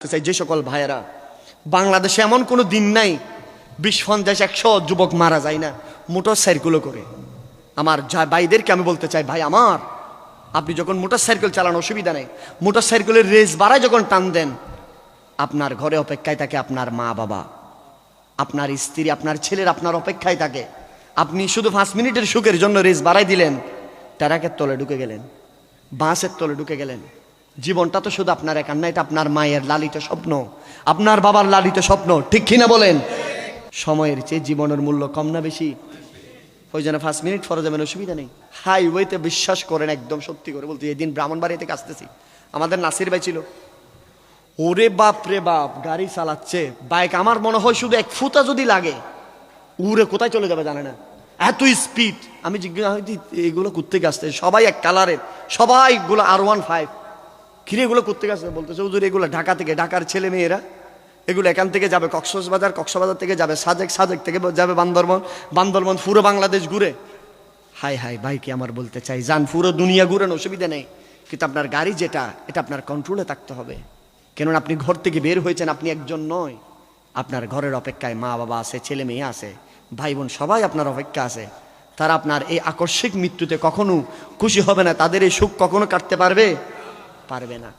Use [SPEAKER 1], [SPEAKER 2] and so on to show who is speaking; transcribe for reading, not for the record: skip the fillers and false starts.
[SPEAKER 1] যে সকল ভাইয়েরা বাংলাদেশে এমন কোনো দিন নাই 20-50-100 যুবক মারা যায় না মোটরসাইকেল করে। আমার ভাইদেরকে আমি বলতে চাই, ভাই আমার, আপনি যখন মোটরসাইকেল চালানো অসুবিধা নেই, মোটরসাইকেলের রেস বাড়ায় যখন টান দেন, আপনার ঘরে অপেক্ষায় থাকে আপনার মা বাবা, আপনার স্ত্রী, আপনার ছেলের আপনার অপেক্ষায় থাকে। আপনি শুধু 5 মিনিটের সুখের জন্য রেস বাড়াই দিলেন, ট্রাকের তলে ঢুকে গেলেন, বাসের তলে ঢুকে গেলেন। জীবনটা তো শুধু আপনার একার না, এটা আপনার মায়ের লালিত স্বপ্ন, আপনার বাবার লালিত স্বপ্ন, ঠিক কিনা বলেন? সময়ের চেয়ে জীবনের মূল্য কম না বেশি? ওই জন্য 5 মিনিট পরে যাবেন, অসুবিধা নেই। হাইওয়েতে বিশ্বাস করেন, একদম সত্যি করে বলতে, এদিন ব্রাহ্মণবাড়ি থেকে আসতেছি, আমাদের নাসির ভাই ছিল, ওরে বাপ রে বাপ, গাড়ি চালাচ্ছে বাইক, আমার মনে হয় শুধু 1 ফুটা যদি লাগে উড়ে কোথায় চলে যাবে জানে না, এত স্পিড। আমি জিজ্ঞাসা করি, এগুলো কোত্থেকে আসছে? সবাই এক কালারের, সবাই গুলো R15। কিরে এগুলো কোত্থেকে আসছে? বলতেছে হুজুর এগুলো ঢাকা থেকে, ঢাকার ছেলে মেয়েরা এগুলো এখান থেকে যাবে কক্সবাজার, কক্সবাজার থেকে যাবে সাজেক, সাজেক থেকে যাবে বান্দরবন, বান্দরবন পুরো বাংলাদেশ ঘুরে। হাই হাই ভাই, কি আমার বলতে চাই, যান পুরো দুনিয়া ঘুরেন, অসুবিধা নেই, কিন্তু আপনার গাড়ি যেটা, এটা আপনার কন্ট্রোলে থাকতে হবে। কেননা আপনি ঘর থেকে বের হয়েছেন, আপনি একজন নয়, আপনার ঘরের অপেক্ষায় মা বাবা আছে, ছেলে মেয়ে আছে, ভাই বোন সবাই আপনার অপেক্ষা আছে। তারা আপনার এই আকস্মিক মৃত্যুতে কখনো খুশি হবে না, তাদের এই সুখ কখনো কাটতে পারবে না।